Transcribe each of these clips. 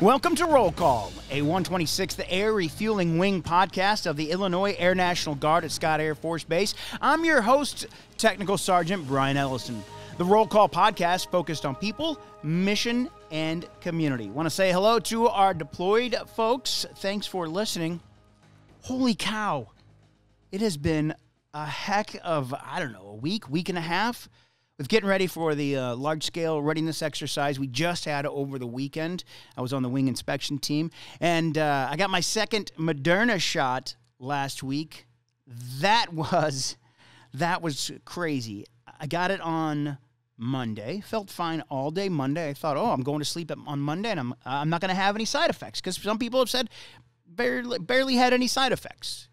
Welcome to Roll Call, a 126th Air Refueling Wing podcast of the Illinois Air National Guard at Scott Air Force Base. I'm your host, Technical Sergeant Brian Ellison. The Roll Call podcast focused on people, mission, and community. Want to say hello to our deployed folks. Thanks for listening. Holy cow. It has been a heck of, a week and a half with getting ready for the large-scale readiness exercise we just had over the weekend. I was on the wing inspection team, and I got my second Moderna shot last week. That was crazy. I got it on Monday. Felt fine all day Monday. I thought, I'm going to sleep on Monday, and I'm not going to have any side effects, because some people have said barely had any side effects.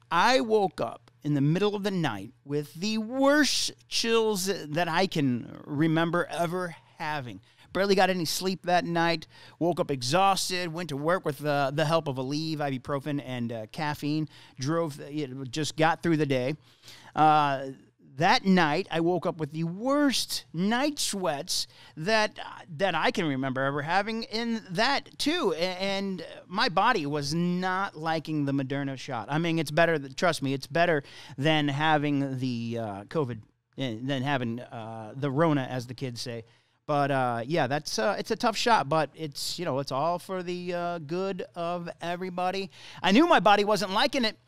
I woke up in the middle of the night with the worst chills that I can remember ever having. Barely got any sleep that night. Woke up exhausted. Went to work with the help of Aleve, ibuprofen, and caffeine. Just got through the day. That night, I woke up with the worst night sweats that I can remember ever having in that, too. And my body was not liking the Moderna shot. I mean, it's better, trust me, it's better than having the COVID, than having the Rona, as the kids say. But, it's a tough shot, but it's all for the good of everybody. I knew my body wasn't liking it.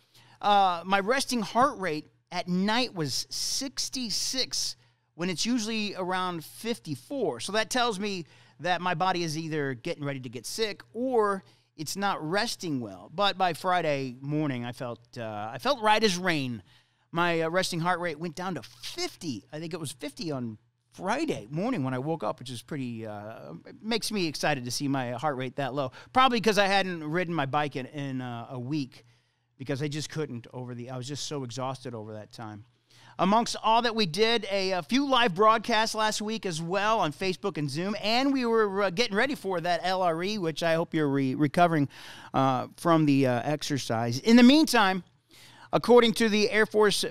My resting heart rate at night was 66 when it's usually around 54. So that tells me that my body is either getting ready to get sick or it's not resting well. But by Friday morning, I felt right as rain. My resting heart rate went down to 50. I think it was 50 on Friday morning when I woke up, which is pretty, makes me excited to see my heart rate that low. Probably because I hadn't ridden my bike in a week, because I just couldn't I was just so exhausted over that time. Amongst all that we did, a few live broadcasts last week as well on Facebook and Zoom, and we were getting ready for that LRE, which I hope you're recovering from the exercise. In the meantime, according to the Air Force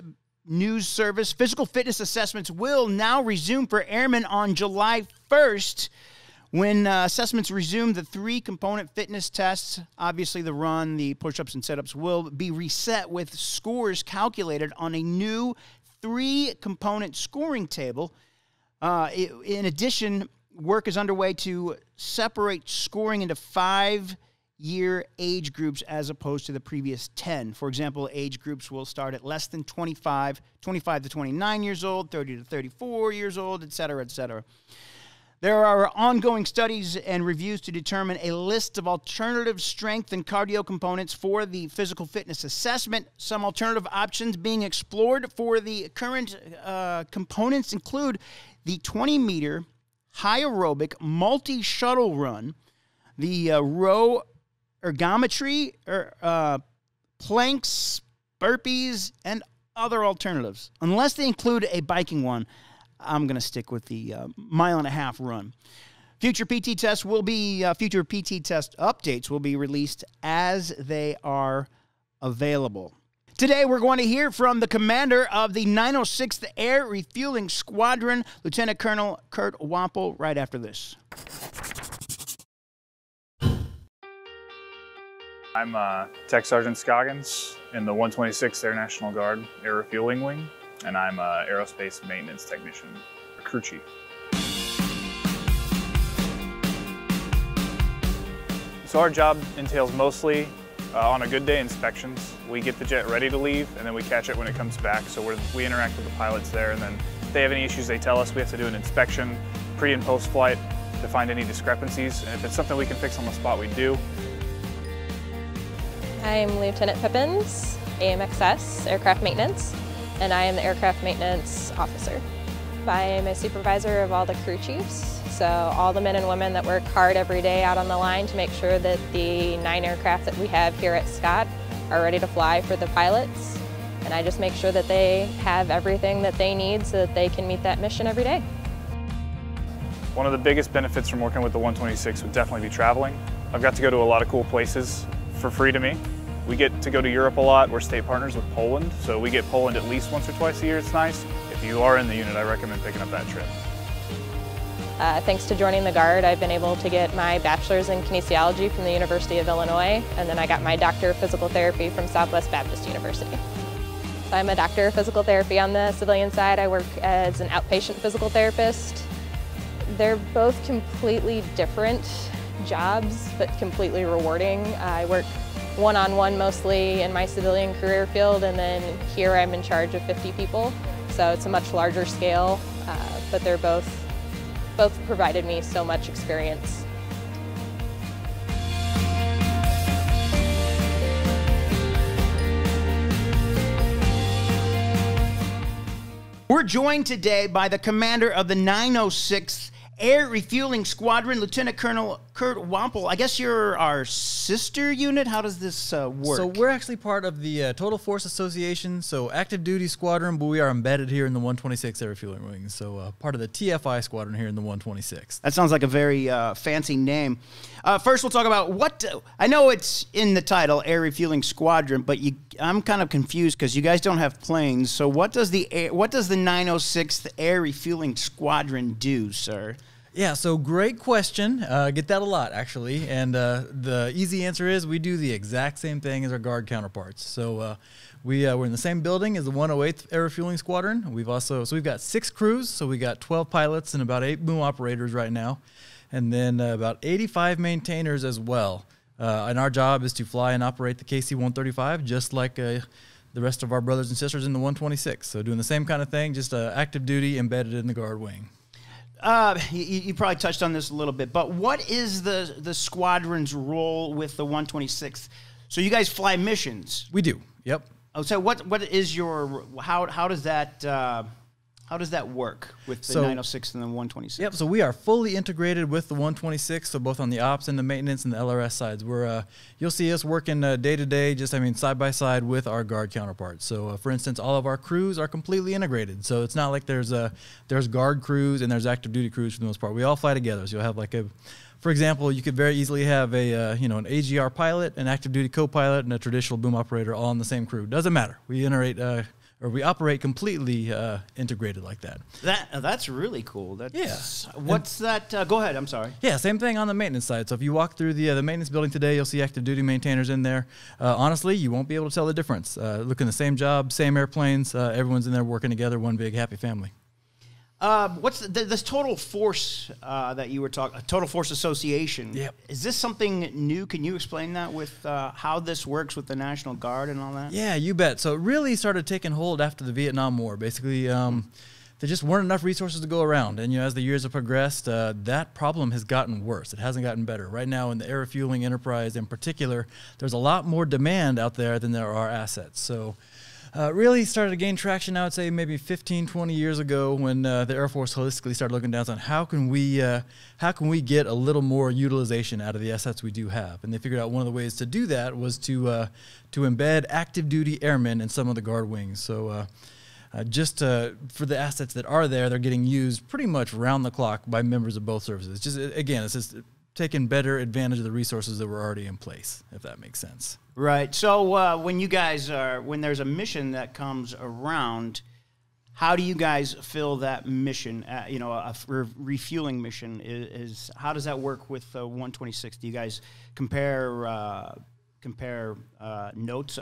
News Service, physical fitness assessments will now resume for airmen on July 1st. When assessments resume, the three-component fitness tests, obviously the run, the push-ups, and sit-ups, will be reset with scores calculated on a new three-component scoring table. In addition, work is underway to separate scoring into 5-year age groups as opposed to the previous 10. For example, age groups will start at less than 25 to 29 years old, 30 to 34 years old, et cetera, et cetera. There are ongoing studies and reviews to determine a list of alternative strength and cardio components for the physical fitness assessment. Some alternative options being explored for the current components include the 20-meter high aerobic multi-shuttle run, the row ergometry, planks, burpees, and other alternatives. Unless they include a biking one, I'm going to stick with the mile-and-a-half run. Future PT test updates will be released as they are available. Today, we're going to hear from the commander of the 906th Air Refueling Squadron, Lieutenant Colonel Kurt Wampole, right after this. I'm Tech Sergeant Scoggins in the 126th Air National Guard Air Refueling Wing, and I'm an aerospace maintenance technician, a crew chief. So our job entails mostly, on a good day, inspections. We get the jet ready to leave, and then we catch it when it comes back. So we interact with the pilots there, and then if they have any issues, they tell us. We have to do an inspection, pre and post flight, to find any discrepancies. And if it's something we can fix on the spot, we do. I'm Lieutenant Pippins, AMXS, Aircraft Maintenance, and I am the Aircraft Maintenance Officer. I am a supervisor of all the crew chiefs, so all the men and women that work hard every day out on the line to make sure that the 9 aircraft that we have here at Scott are ready to fly for the pilots. And I just make sure that they have everything that they need so that they can meet that mission every day. One of the biggest benefits from working with the 126 would definitely be traveling. I've got to go to a lot of cool places for free to me. We get to go to Europe a lot. We're state partners with Poland, so we get Poland at least once or twice a year. It's nice. If you are in the unit, I recommend picking up that trip. Thanks to joining the Guard, I've been able to get my bachelor's in kinesiology from the University of Illinois, and then I got my doctor of physical therapy from Southwest Baptist University. So I'm a doctor of physical therapy on the civilian side. I work as an outpatient physical therapist. They're both completely different jobs, but completely rewarding. I work one-on-one mostly in my civilian career field, and then here I'm in charge of 50 people. So it's a much larger scale, but they're both provided me so much experience. We're joined today by the commander of the 906th Air Refueling Squadron, Lieutenant Colonel Kurt Wampole. I guess you're our sister unit. How does this work? So we're actually part of the Total Force Association, so active duty squadron, but we are embedded here in the 126th Air Refueling Wing, so part of the TFI squadron here in the 126th. That sounds like a very fancy name. First, we'll talk about what I know it's in the title, Air Refueling Squadron, but I'm kind of confused because you guys don't have planes. So what does the 906th Air Refueling Squadron do, sir? Yeah, so great question. Get that a lot, actually. And the easy answer is we do the exact same thing as our Guard counterparts. So we're in the same building as the 108th Air Refueling Squadron. We've got 6 crews, so we got 12 pilots and about 8 boom operators right now, and then about 85 maintainers as well. And our job is to fly and operate the KC-135 just like the rest of our brothers and sisters in the 126. So doing the same kind of thing, just active duty embedded in the Guard wing. You probably touched on this a little bit, but what is the squadron's role with the 126th? So you guys fly missions. We do. Yep. Oh, so what is your how does that work with the 906 and the 126? Yep. So we are fully integrated with the 126. So both on the ops and the maintenance and the LRS sides, you'll see us working day to day, side by side with our Guard counterparts. So for instance, all of our crews are completely integrated. So it's not like there's Guard crews and there's active duty crews for the most part. We all fly together. So you'll have for example, you could very easily have an AGR pilot, an active duty co-pilot, and a traditional boom operator all in the same crew. Doesn't matter. We we operate completely integrated like that. That's really cool. Yeah. What's that? Go ahead. I'm sorry. Yeah, same thing on the maintenance side. So if you walk through the maintenance building today, you'll see active duty maintainers in there. Honestly, you won't be able to tell the difference. Looking the same job, same airplanes. Everyone's in there working together, one big happy family. What's this Total Force that you were talking? Total Force Association. Yep. Is this something new? Can you explain that with how this works with the National Guard and all that? Yeah, you bet. So it really started taking hold after the Vietnam War. Basically, there just weren't enough resources to go around, and as the years have progressed, that problem has gotten worse. It hasn't gotten better. Right now, in the air refueling enterprise in particular, there's a lot more demand out there than there are assets. So. Really started to gain traction, I would say, maybe 15, 20 years ago when the Air Force holistically started looking down on how can we get a little more utilization out of the assets we do have. And they figured out one of the ways to do that was to embed active duty airmen in some of the Guard wings. So for the assets that are there, they're getting used pretty much round the clock by members of both services. It's just taking better advantage of the resources that were already in place, if that makes sense. Right. So when there's a mission that comes around, how do you guys fill that mission? A refueling mission is how does that work with 126? Do you guys compare notes,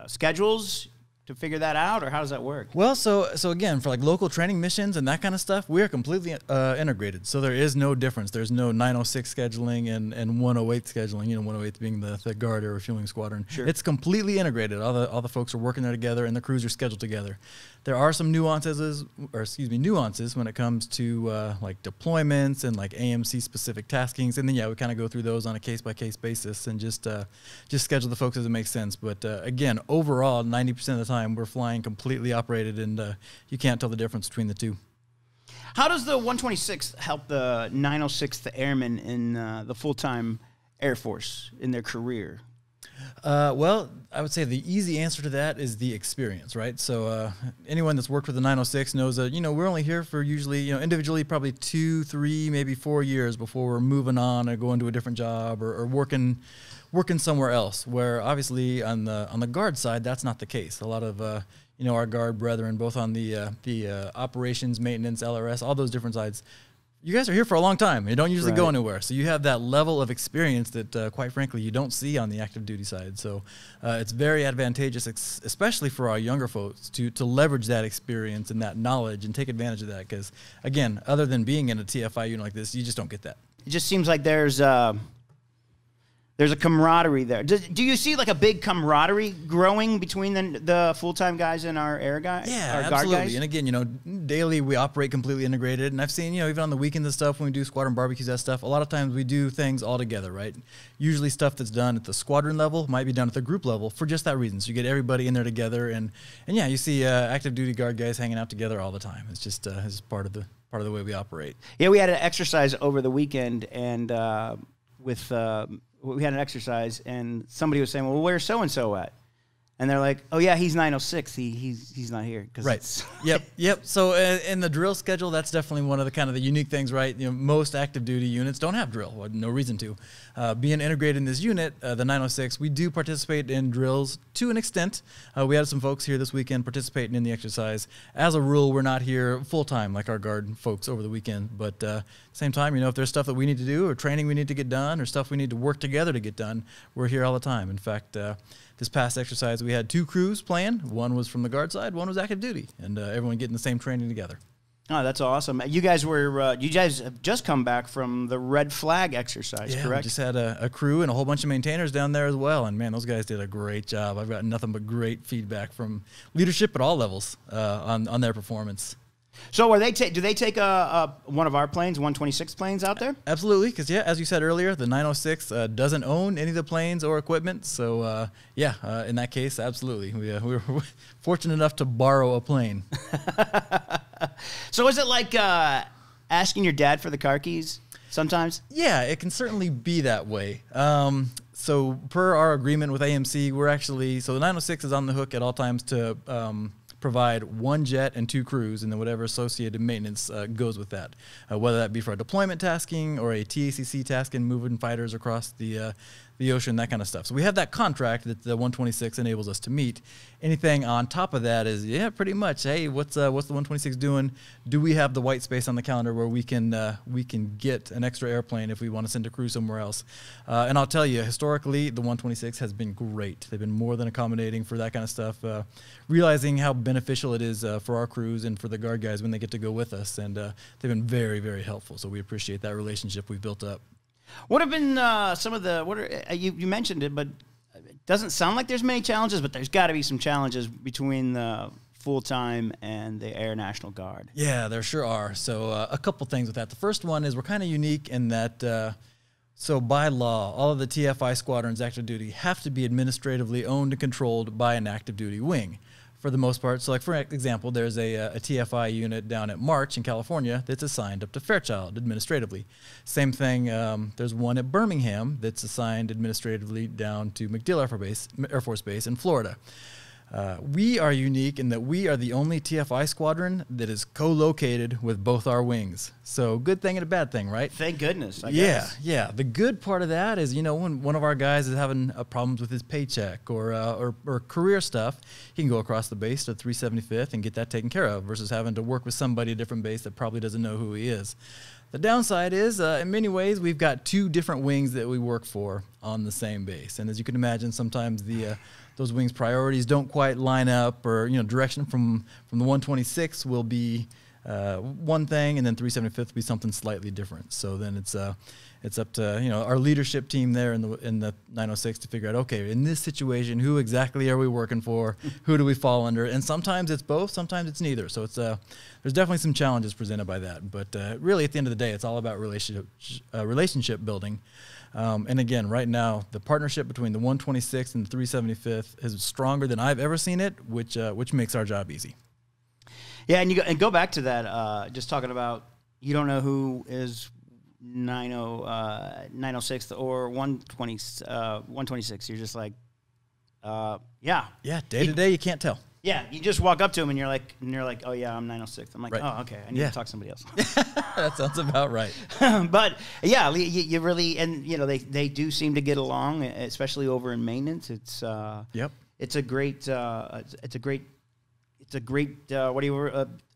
schedules to figure that out, or how does that work? Well, so again, for like local training missions and that kind of stuff, we are completely integrated. So there is no difference. There's no 906 scheduling and 108 scheduling. 108 being the Guard Air Refueling Squadron. Sure. It's completely integrated. All the folks are working there together, and the crews are scheduled together. There are some nuances when it comes to like deployments and like AMC specific taskings, and then we kind of go through those on a case by case basis and just schedule the folks as it makes sense. But again, overall, 90% of the time we're flying completely operated, and you can't tell the difference between the two. How does the 126th help the 906th Airmen in the full-time Air Force in their career? Well, I would say the easy answer to that is the experience, right? So anyone that's worked with the 906 knows that, we're only here for usually, individually probably 2, 3, maybe 4 years before we're moving on or going to a different job or working somewhere else, where obviously on the Guard side, that's not the case. A lot of, our Guard brethren, both on the operations, maintenance, LRS, all those different sides, you guys are here for a long time. You don't usually go Right. anywhere. So you have that level of experience that, quite frankly, you don't see on the active duty side. So it's very advantageous, especially for our younger folks, to leverage that experience and that knowledge and take advantage of that. Because, again, other than being in a TFI unit like this, you just don't get that. It just seems like there's a camaraderie there. Do you see like a big camaraderie growing between the full-time guys and our air guys? Yeah, our guard absolutely. guys? And again, daily we operate completely integrated. And I've seen, even on the weekends and stuff, when we do squadron barbecues, that stuff, a lot of times we do things all together, right? Usually stuff that's done at the squadron level might be done at the group level for just that reason. So you get everybody in there together. And yeah, you see active duty guard guys hanging out together all the time. It's just it's part of the way we operate. Yeah, we had an exercise over the weekend, and we had an exercise, and somebody was saying, "Well, where's so and so at?" And they're like, "Oh yeah, he's 906. He's not here." Right. Yep. So in the drill schedule, that's definitely one of the kind of the unique things, right? Most active duty units don't have drill, or no reason to. Being integrated in this unit, the 906, we do participate in drills to an extent. We had some folks here this weekend participating in the exercise. As a rule, we're not here full time like our guard folks over the weekend. But same time, if there's stuff that we need to do, or training we need to get done, or stuff we need to work together to get done, we're here all the time. In fact, this past exercise, we had 2 crews playing. One was from the guard side, one was active duty, and everyone getting the same training together. Oh, that's awesome. You guys have just come back from the red flag exercise, Yeah, correct? we just had a crew and a whole bunch of maintainers down there as well. And man, those guys did a great job. I've got nothing but great feedback from leadership at all levels on their performance. So do they take one of our planes, 126 planes out there? Absolutely, because as you said earlier, the 906 doesn't own any of the planes or equipment. So in that case, absolutely, we were fortunate enough to borrow a plane. So is it like asking your dad for the car keys sometimes? Yeah, it can certainly be that way. So per our agreement with AMC, so the 906 is on the hook at all times to provide 1 jet and 2 crews, and then whatever associated maintenance goes with that, whether that be for a deployment tasking or a TACC tasking, moving fighters across the ocean, that kind of stuff. So we have that contract that the 126 enables us to meet. Anything on top of that is, pretty much, hey, what's the 126 doing? Do we have the white space on the calendar where we can get an extra airplane if we want to send a crew somewhere else? And I'll tell you, historically, the 126 has been great. They've been more than accommodating for that kind of stuff, realizing how beneficial it is for our crews and for the guard guys when they get to go with us. And they've been very, very helpful. So we appreciate that relationship we've built up. What have been some of the you mentioned it, but it doesn't sound like there's many challenges, but there's got to be some challenges between the full-time and the Air National Guard. Yeah, there sure are. So a couple things with that. The first one is we're kind of unique in that so by law, all of the TFI squadrons active duty have to be administratively owned and controlled by an active duty wing. For the most part. So like for example, there's a TFI unit down at March in California that's assigned up to Fairchild administratively. Same thing, there's one at Birmingham that's assigned administratively down to MacDill Air Force Base in Florida. We are unique in that we are the only TFI squadron that is co-located with both our wings. So good thing and a bad thing, right? Thank goodness, I guess. Yeah. The good part of that is, when one of our guys is having problems with his paycheck or career stuff, he can go across the base to 375th and get that taken care of versus having to work with somebody at a different base that probably doesn't know who he is. The downside is, in many ways, we've got 2 different wings that we work for on the same base. And as you can imagine, sometimes those wings' priorities don't quite line up, or direction from the 126 will be one thing, and then 375th will be something slightly different. So then it's up to our leadership team there in the 906 to figure out, okay, in this situation, who exactly are we working for? Who do we fall under? And sometimes it's both, sometimes it's neither. So it's there's definitely some challenges presented by that. But really, at the end of the day, it's all about relationship building. And again, right now, the partnership between the 126 and the 375th is stronger than I've ever seen it, which makes our job easy. Yeah, and go back to that, just talking about you don't know who is 906 or 126. You're just like, yeah. Yeah, day to day, you can't tell. Yeah, you just walk up to him and you're like, oh yeah, I'm 906. I'm like, right. Oh, okay, I need to talk to somebody else. That sounds about right. But yeah, you really, and they do seem to get along, especially over in maintenance. It's yep. It's a great it's a great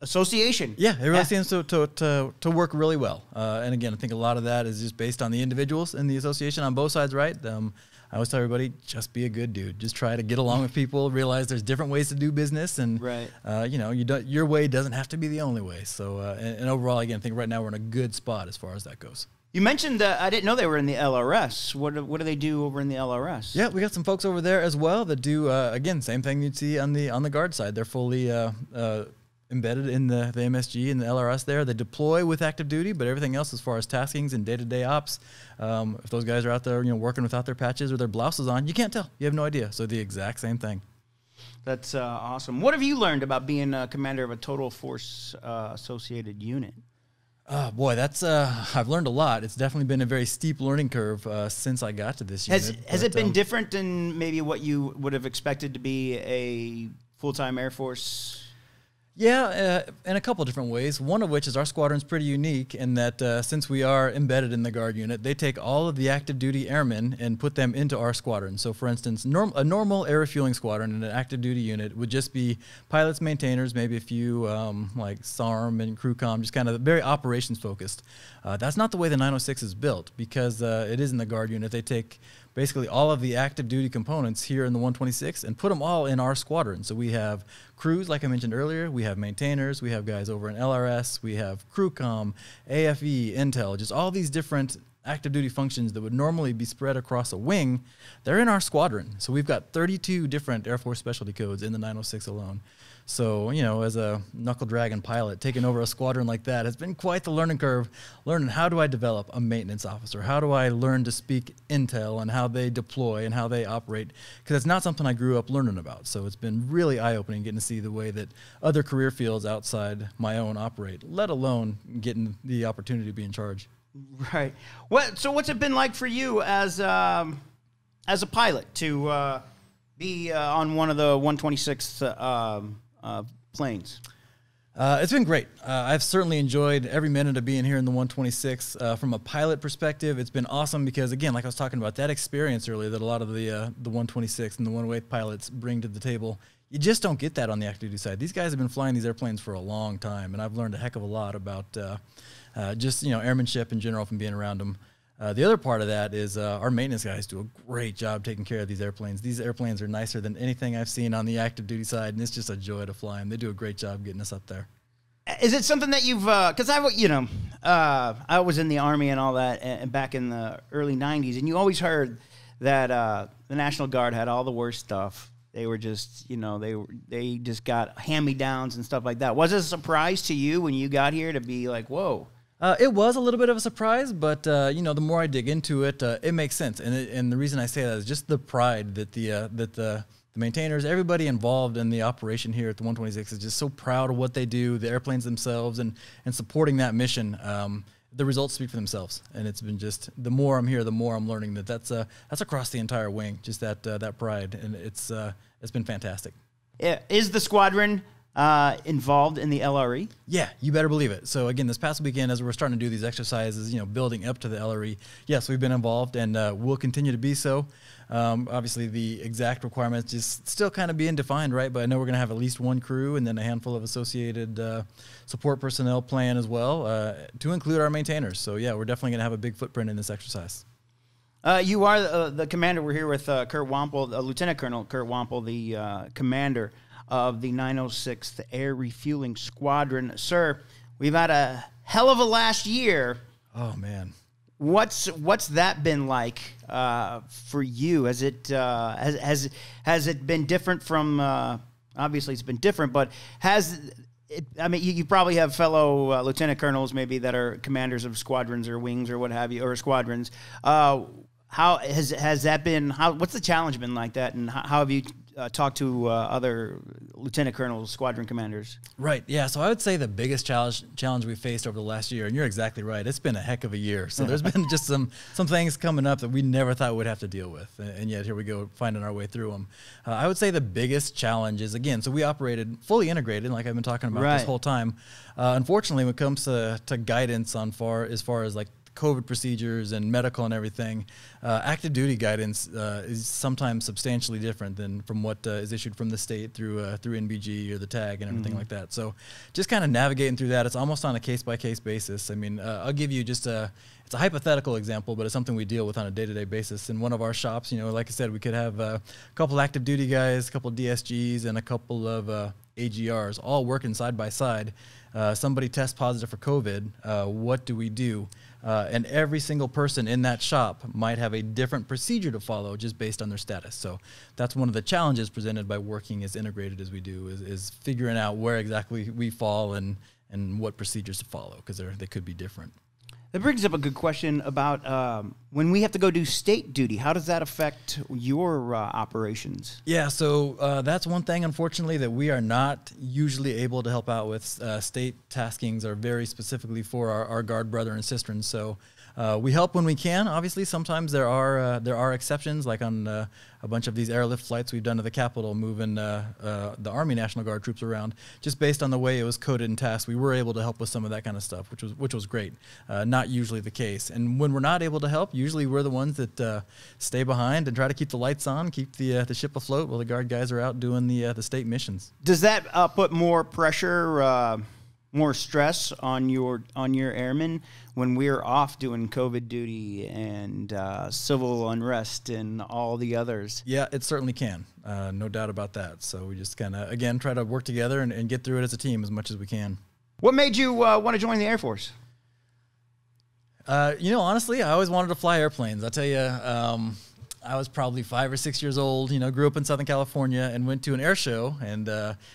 association. Yeah, it really seems to work really well. And again, I think a lot of that is just based on the individuals in the association on both sides, right? I always tell everybody, just be a good dude. Just try to get along with people. Realize there's different ways to do business, and your way doesn't have to be the only way. So, and overall, again, I think right now we're in a good spot as far as that goes. You mentioned I didn't know they were in the LRS. What do they do over in the LRS? Yeah, we got some folks over there as well that do again, same thing you'd see on the guard side. They're fully embedded in the MSG and the LRS there. They deploy with active duty, but everything else as far as taskings and day-to-day ops, if those guys are out there working without their patches or their blouses on, you can't tell. You have no idea. So the exact same thing. That's awesome. What have you learned about being a commander of a total force associated unit? Boy, that's I've learned a lot. It's definitely been a very steep learning curve since I got to this unit. Has it been different than maybe what you would have expected to be a full-time Air Force? Yeah, in a couple different ways. One of which is our squadron's pretty unique in that since we are embedded in the Guard unit, they take all of the active duty airmen and put them into our squadron. So for instance, a normal Air Refueling Squadron in an active duty unit would just be pilots, maintainers, maybe a few like SARM and crew comm, just kind of very operations focused. That's not the way the 906 is built, because it is in the Guard unit. They take basically all of the active duty components here in the 126 and put them all in our squadron. So we have crews, like I mentioned earlier, we have maintainers, we have guys over in LRS, we have crew comm, AFE, intel, just all these different active duty functions that would normally be spread across a wing. They're in our squadron. So we've got 32 different Air Force specialty codes in the 906 alone. So, as a knuckle dragon pilot, taking over a squadron like that has been quite the learning curve, learning how do I develop a maintenance officer? How do I learn to speak intel and how they deploy and how they operate? Because it's not something I grew up learning about. So it's been really eye-opening getting to see the way that other career fields outside my own operate, let alone getting the opportunity to be in charge. Right. So what's it been like for you as a pilot to be on one of the 126th planes? It's been great. I've certainly enjoyed every minute of being here in the 126. From a pilot perspective, it's been awesome because, again, like I was talking about, that experience earlier that a lot of the 126 and the one-way pilots bring to the table, you just don't get that on the active duty side. These guys have been flying these airplanes for a long time, and I've learned a heck of a lot about just airmanship in general from being around them. The other part of that is our maintenance guys do a great job taking care of these airplanes. These airplanes are nicer than anything I've seen on the active duty side, and it's just a joy to fly them. They do a great job getting us up there. Is it something that you've, because I was in the Army and all that and back in the early 90s, and you always heard that the National Guard had all the worst stuff. They were just, they just got hand-me-downs and stuff like that. Was it a surprise to you when you got here to be like, whoa? It was a little bit of a surprise, but the more I dig into it, it makes sense. And the reason I say that is just the pride that the maintainers, everybody involved in the operation here at the 126 is just so proud of what they do, the airplanes themselves, and supporting that mission. The results speak for themselves, and it's been just the more I'm here, the more I'm learning that's across the entire wing, just that pride, and it's been fantastic. Is the squadron involved in the LRE? Yeah, you better believe it. So again, this past weekend, as we're starting to do these exercises, building up to the LRE, yes, we've been involved and we'll continue to be so. Obviously, the exact requirements just still kind of being defined, right? But I know we're going to have at least one crew and then a handful of associated support personnel plan as well to include our maintainers. So yeah, we're definitely going to have a big footprint in this exercise. You are the commander. We're here with Kurt Wampole, Lieutenant Colonel Kurt Wampole, the commander of the 906th Air Refueling Squadron. Sir, we've had a hell of a last year. Oh, man. What's that been like for you? Has it been different from, obviously it's been different, but you probably have fellow lieutenant colonels maybe that are commanders of squadrons or wings or what have you, or squadrons. How has that been? What's the challenge been like that, and how have you talked to other lieutenant colonels, squadron commanders? Right. Yeah. So I would say the biggest challenge we faced over the last year, and you're exactly right, it's been a heck of a year. So there's been just some things coming up that we never thought we'd have to deal with, and yet here we go finding our way through them. I would say the biggest challenge is, again, so we operated fully integrated, like I've been talking about this whole time. Unfortunately, when it comes to guidance as far as like COVID procedures and medical and everything, active duty guidance is sometimes substantially different than from what is issued from the state through NBG or the tag and everything like that. So just kind of navigating through that. It's almost on a case-by-case basis. I mean, I'll give you just it's a hypothetical example, but it's something we deal with on a day-to-day basis. In one of our shops, like I said, we could have a couple active duty guys, a couple DSGs, and a couple of AGRs all working side by side. Somebody tests positive for COVID. What do we do? And every single person in that shop might have a different procedure to follow just based on their status. So that's one of the challenges presented by working as integrated as we do, is figuring out where exactly we fall and what procedures to follow, because they could be different. That brings up a good question about when we have to go do state duty. How does that affect your operations? Yeah, so that's one thing, unfortunately, that we are not usually able to help out with. State taskings are very specifically for our guard brother and sisters. So we help when we can. Obviously, sometimes there are exceptions, like on a bunch of these airlift flights we've done to the Capitol, moving the Army National Guard troops around. Just based on the way it was coded and tasked, we were able to help with some of that kind of stuff, which was great. Not usually the case. And when we're not able to help, usually we're the ones that stay behind and try to keep the lights on, keep the ship afloat while the guard guys are out doing the state missions. Does that put more pressure, more stress on your airmen when we're off doing COVID duty and civil unrest and all the others? Yeah, it certainly can. No doubt about that. So we just kind of, again, try to work together and get through it as a team as much as we can. What made you want to join the Air Force? Honestly, I always wanted to fly airplanes. I'll tell you, I was probably 5 or 6 years old, grew up in Southern California and went to an air show and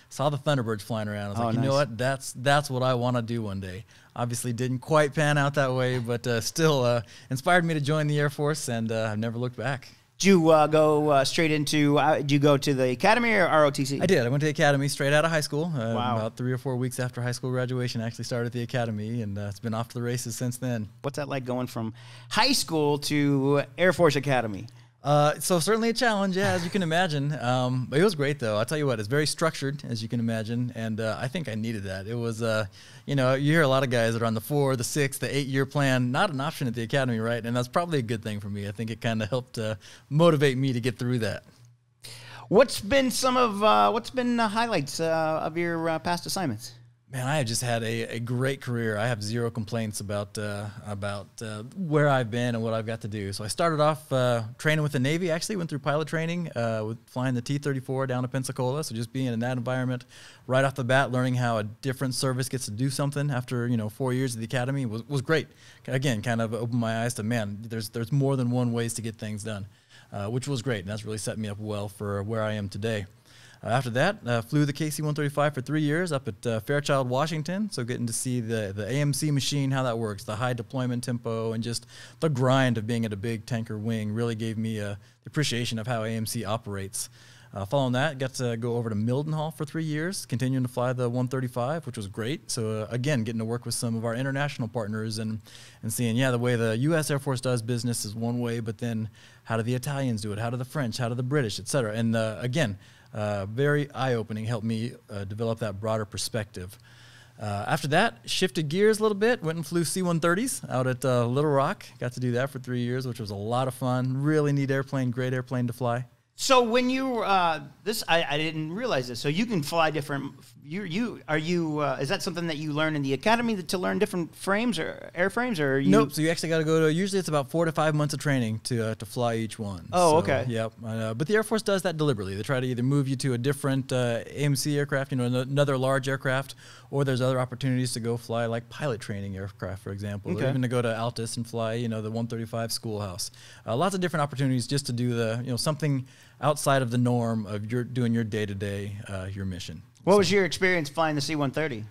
saw the Thunderbirds flying around. I was like, nice. You know what? That's what I want to do one day. Obviously didn't quite pan out that way, but still inspired me to join the Air Force, and I've never looked back. Did you go straight into, did you go to the academy or ROTC? I did. I went to the academy straight out of high school. Wow. About 3 or 4 weeks after high school graduation, I actually started at the academy, and it's been off to the races since then. What's that like going from high school to Air Force Academy? So certainly a challenge, yeah, as you can imagine. But it was great, though. I'll tell you what, it's very structured, as you can imagine, and I think I needed that. It was, you hear a lot of guys that are on the 4, the 6, the 8-year plan, not an option at the academy, right? And that's probably a good thing for me. I think it kind of helped motivate me to get through that. What's been the highlights of your past assignments? Man, I have just had a great career. I have zero complaints about where I've been and what I've got to do. So I started off training with the Navy. Actually, went through pilot training with flying the T-34 down to Pensacola. So just being in that environment right off the bat, learning how a different service gets to do something after 4 years at the academy was great. Again, kind of opened my eyes to, man, there's more than one ways to get things done, which was great. And that's really set me up well for where I am today. After that, flew the KC-135 for 3 years up at Fairchild, Washington. So getting to see the AMC machine, how that works, the high deployment tempo, and just the grind of being at a big tanker wing really gave me the appreciation of how AMC operates. Following that, got to go over to Mildenhall for 3 years, continuing to fly the 135, which was great. So again, getting to work with some of our international partners and seeing, the way the U.S. Air Force does business is one way, but then how do the Italians do it? How do the French? How do the British, et cetera? And again, very eye-opening, helped me develop that broader perspective. After that, shifted gears a little bit, went and flew C-130s out at Little Rock. Got to do that for 3 years, which was a lot of fun. Really neat airplane, great airplane to fly. So when you I didn't realize this. So you can fly different. Is that something that you learn in the academy to learn different frames or airframes, or you? Nope. So you actually got to go to. Usually it's about 4 to 5 months of training to fly each one. Oh, so, okay. Yep. But the Air Force does that deliberately. They try to either move you to a different AMC aircraft, another large aircraft, or there's other opportunities to go fly like pilot training aircraft, for example, okay. or even to go to Altus and fly, the 135 schoolhouse. Lots of different opportunities just to do something outside of the norm of doing your day-to-day, your mission. What was your experience flying the C-130?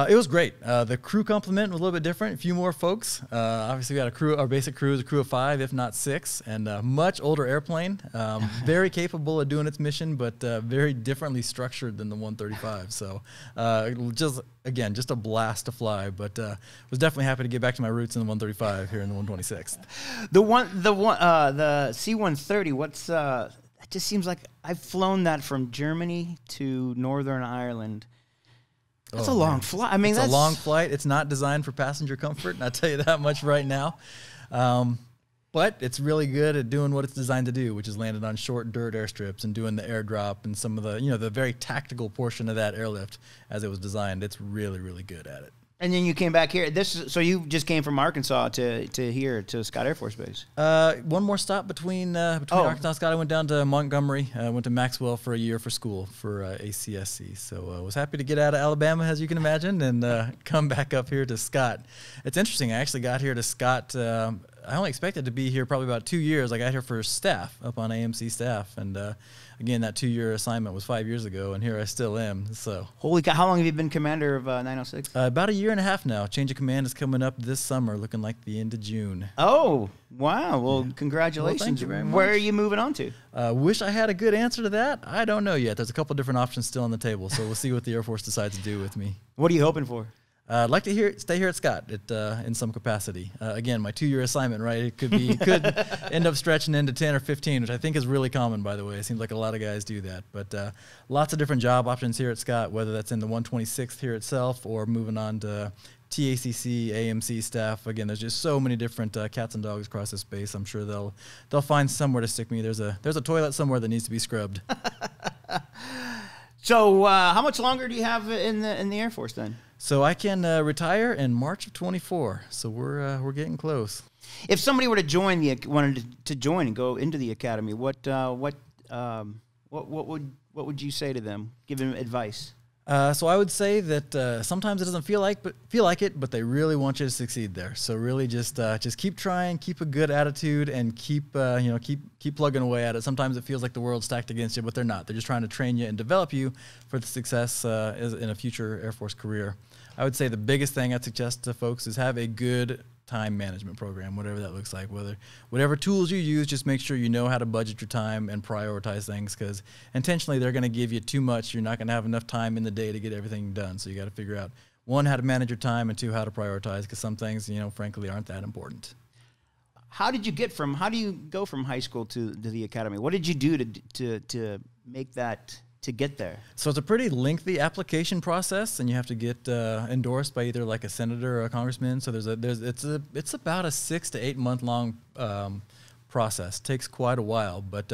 It was great. The crew complement was a little bit different. A few more folks. Obviously, we had our basic crew is a crew of 5, if not 6, and a much older airplane. Very capable of doing its mission, but very differently structured than the 135. So just a blast to fly. But was definitely happy to get back to my roots in the 135 here in the 126th. The C-130. It just seems like I've flown that from Germany to Northern Ireland. That's a long flight. I mean, it's that's a long flight. It's not designed for passenger comfort, and I'll tell you that much right now. But it's really good at doing what it's designed to do, which is landing on short dirt airstrips and doing the airdrop and some of the, the very tactical portion of that airlift as it was designed. It's really, really good at it. And then you came back here. So you just came from Arkansas to here to Scott Air Force Base. One more stop between Arkansas and Scott. I went down to Montgomery. I went to Maxwell for a year for school for ACSC. So I was happy to get out of Alabama, as you can imagine, and come back up here to Scott. It's interesting. I actually got here to Scott. I only expected to be here probably about 2 years. I got here for staff, up on AMC staff, and again, that 2-year assignment was 5 years ago, and here I still am. So holy cow! How long have you been commander of 906? About a year and a half now. Change of command is coming up this summer, looking like the end of June. Oh, wow! Well, congratulations. Well, thank you very much. Where are you moving on to? Wish I had a good answer to that. I don't know yet. There's a couple different options still on the table, so we'll see what the Air Force decides to do with me. What are you hoping for? I'd like to stay here at Scott in some capacity. Again, my 2-year assignment, right? It could end up stretching into 10 or 15, which I think is really common, by the way. It seems like a lot of guys do that. But lots of different job options here at Scott, whether that's in the 126th here itself or moving on to TACC, AMC staff. Again, there's just so many different cats and dogs across this base. I'm sure they'll find somewhere to stick me. There's a toilet somewhere that needs to be scrubbed. So how much longer do you have in the Air Force then? So I can retire in March of 24. So we're getting close. If somebody were to wanted to join and go into the academy, what would you say to them? Give them advice. So I would say that sometimes it doesn't feel like it, but they really want you to succeed there. So really just keep trying, keep a good attitude, and keep plugging away at it. Sometimes it feels like the world's stacked against you, but they're not. They're just trying to train you and develop you for the success in a future Air Force career. I would say the biggest thing I'd suggest to folks is have a good time management program, whatever that looks like. Whatever tools you use, just make sure you know how to budget your time and prioritize things, because intentionally they're going to give you too much. You're not going to have enough time in the day to get everything done. So you got to figure out, 1, how to manage your time, and 2, how to prioritize, because some things, frankly, aren't that important. How do you go from high school to the academy? What did you do to make that, to get there? So it's a pretty lengthy application process, and you have to get endorsed by either like a senator or a congressman. So it's about a 6 to 8 month long process. It takes quite a while, but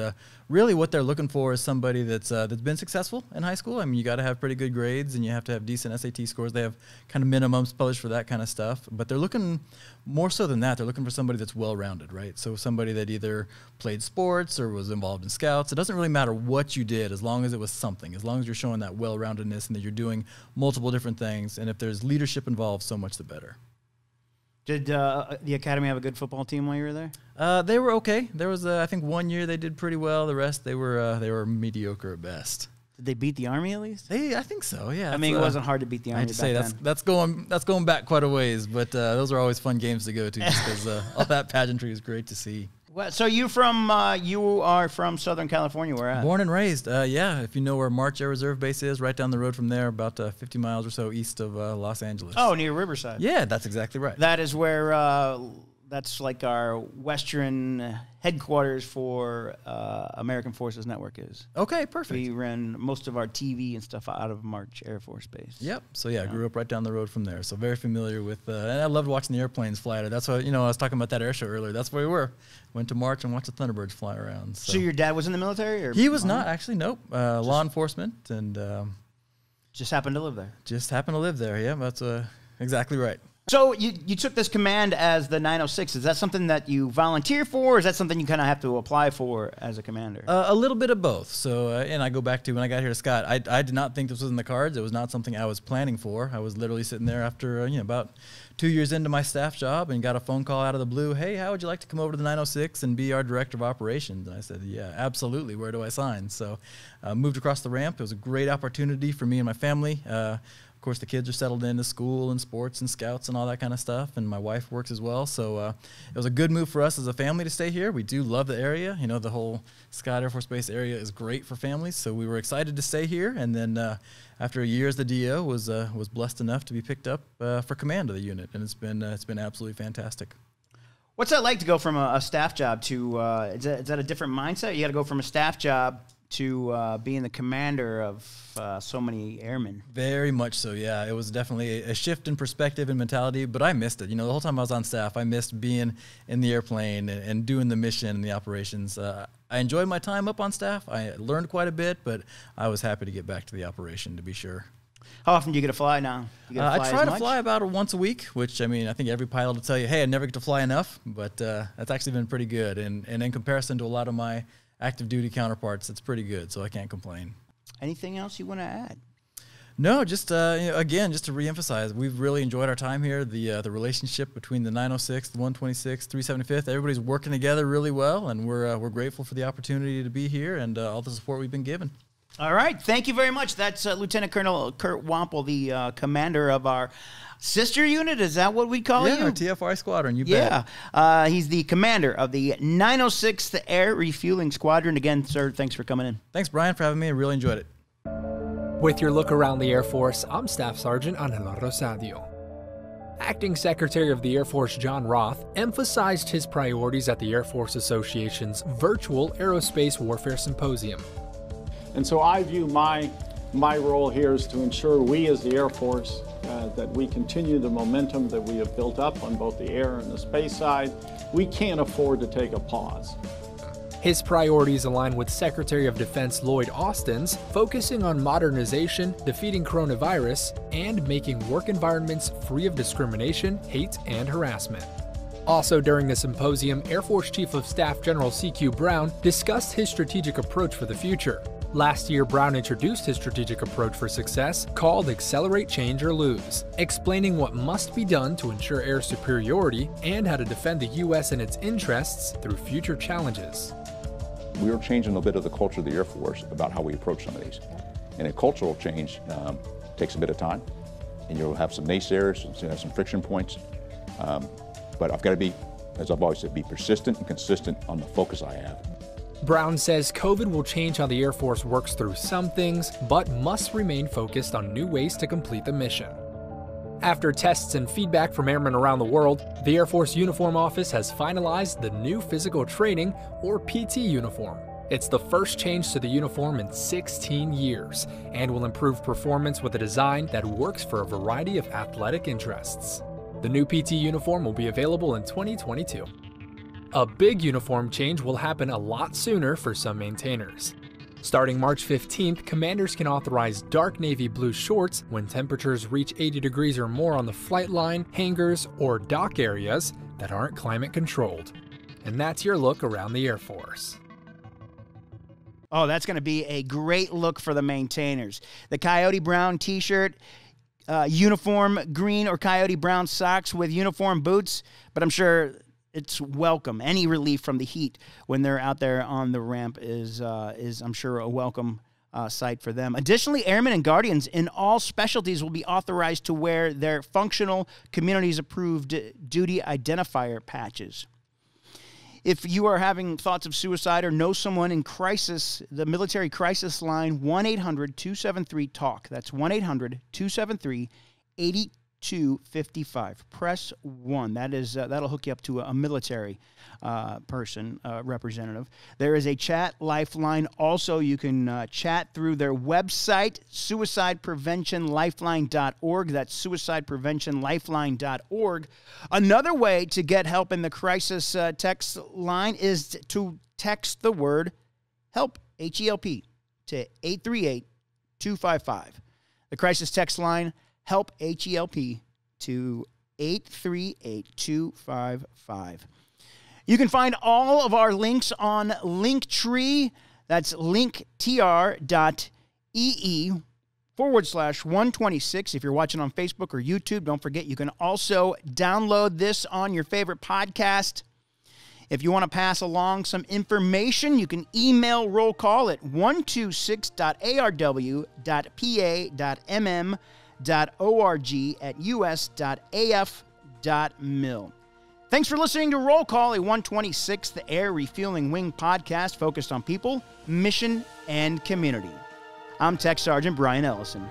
really what they're looking for is somebody that's been successful in high school. I mean, you got to have pretty good grades, and you have to have decent SAT scores. They have kind of minimums published for that kind of stuff, but they're looking more so than that. They're looking for somebody that's well-rounded, right? So somebody that either played sports or was involved in scouts. It doesn't really matter what you did, as long as it was something, as long as you're showing that well-roundedness and that you're doing multiple different things. And if there's leadership involved, so much the better. Did the academy have a good football team while you were there? They were okay. There was, I think, 1 year they did pretty well. The rest, they were mediocre at best. Did they beat the Army at least? I think so. Yeah. I mean, it wasn't hard to beat the Army. I have to say that's going back quite a ways, but those are always fun games to go to, just because all that pageantry is great to see. Well, so you are from Southern California, where at? Born and raised. Yeah, if you know where March Air Reserve Base is, right down the road from there, about 50 miles or so east of Los Angeles. Oh, near Riverside. Yeah, that's exactly right. That is where that's like our Western headquarters for American Forces Network is. Okay, perfect. We ran most of our TV and stuff out of March Air Force Base. Yep. So yeah, I grew up right down the road from there. So very familiar with, and I loved watching the airplanes fly there. That's why, I was talking about that air show earlier. That's where we were. Went to March and watched the Thunderbirds fly around. So your dad was in the military? Or he was not, actually. Nope. Law enforcement, and just happened to live there. Just happened to live there. Yeah, that's exactly right. So you took this command as the 906. Is that something that you volunteer for, or is that something you kind of have to apply for as a commander? A little bit of both. So, and I go back to when I got here to Scott, I did not think this was in the cards. It was not something I was planning for. I was literally sitting there after about 2 years into my staff job and got a phone call out of the blue. Hey, how would you like to come over to the 906 and be our director of operations? And I said, yeah, absolutely. Where do I sign? So moved across the ramp. It was a great opportunity for me and my family. Of course, the kids are settled into school and sports and scouts and all that kind of stuff, and my wife works as well. So it was a good move for us as a family to stay here. We do love the area. The whole Scott Air Force Base area is great for families, so we were excited to stay here. And then after a year as the DO, was blessed enough to be picked up for command of the unit, and it's been absolutely fantastic. What's that like to go from a staff job to is that a different mindset? You got to go from a staff job to being the commander of so many airmen. Very much so, yeah. It was definitely a shift in perspective and mentality, but I missed it. You know, the whole time I was on staff, I missed being in the airplane and doing the mission and the operations. I enjoyed my time up on staff. I learned quite a bit, but I was happy to get back to the operation, to be sure. How often do you get to fly now? I try to fly about once a week, which, I mean, I think every pilot will tell you, hey, I never get to fly enough, but that's actually been pretty good. And in comparison to a lot of my active duty counterparts, it's pretty good, so I can't complain. Anything else you want to add? No, just again, just to reemphasize, we've really enjoyed our time here. The relationship between the 906, the 126, 375th, everybody's working together really well, and we're grateful for the opportunity to be here and all the support we've been given. All right, thank you very much. That's Lieutenant Colonel Kurt Wampole, the commander of our sister unit. Is that what we call you? Yeah, our TFI squadron. You bet. Yeah, he's the commander of the 906th Air Refueling Squadron. Again, sir, thanks for coming in. Thanks, Brian, for having me. I really enjoyed it. With your look around the Air Force, I'm Staff Sergeant Angelo Rosadio. Acting Secretary of the Air Force John Roth emphasized his priorities at the Air Force Association's virtual Aerospace Warfare Symposium. And so I view my role here is to ensure we as the Air Force, that we continue the momentum that we have built up on both the air and the space side. We can't afford to take a pause. His priorities align with Secretary of Defense Lloyd Austin's, focusing on modernization, defeating coronavirus, and making work environments free of discrimination, hate, and harassment. Also during the symposium, Air Force Chief of Staff General C.Q. Brown discussed his strategic approach for the future. Last year, Brown introduced his strategic approach for success, called Accelerate, Change, or Lose, explaining what must be done to ensure air superiority and how to defend the U.S. and its interests through future challenges. We are changing a bit of the culture of the Air Force about how we approach some of these. And a cultural change takes a bit of time, and you'll have some naysayers, you'll have some friction points. But I've got to be, as I've always said, be persistent and consistent on the focus I have. Brown says COVID will change how the Air Force works through some things, but must remain focused on new ways to complete the mission. After tests and feedback from airmen around the world, the Air Force Uniform Office has finalized the new Physical Training, or PT uniform. It's the first change to the uniform in 16 years, and will improve performance with a design that works for a variety of athletic interests. The new PT uniform will be available in 2022. A big uniform change will happen a lot sooner for some maintainers. Starting March 15th, commanders can authorize dark navy blue shorts when temperatures reach 80 degrees or more on the flight line, hangars, or dock areas that aren't climate controlled. And that's your look around the Air Force. Oh, that's going to be a great look for the maintainers. The coyote brown t-shirt, uniform green or coyote brown socks with uniform boots, but I'm sure it's welcome. Any relief from the heat when they're out there on the ramp is I'm sure, a welcome sight for them. Additionally, airmen and guardians in all specialties will be authorized to wear their functional communities-approved duty identifier patches. If you are having thoughts of suicide or know someone in crisis, the military crisis line, 1-800-273-TALK. That's 1-800-273-8255. Press 1. That is that'll hook you up to a military person, representative. There is a chat lifeline. Also, you can chat through their website, suicidepreventionlifeline.org. That's suicidepreventionlifeline.org. Another way to get help in the crisis text line is to text the word HELP, H-E-L-P, to 838-255. The crisis text line, HELP, H-E-L-P, to 838-255. You can find all of our links on Linktree. That's linktr.ee/126. If you're watching on Facebook or YouTube, don't forget you can also download this on your favorite podcast. If you want to pass along some information, you can email roll call at 126.arw.pa.mm.org@us.af.mil. Thanks for listening to Roll Call, a 126th Air Refueling Wing podcast focused on people, mission, and community. I'm Tech Sergeant Brian Ellison.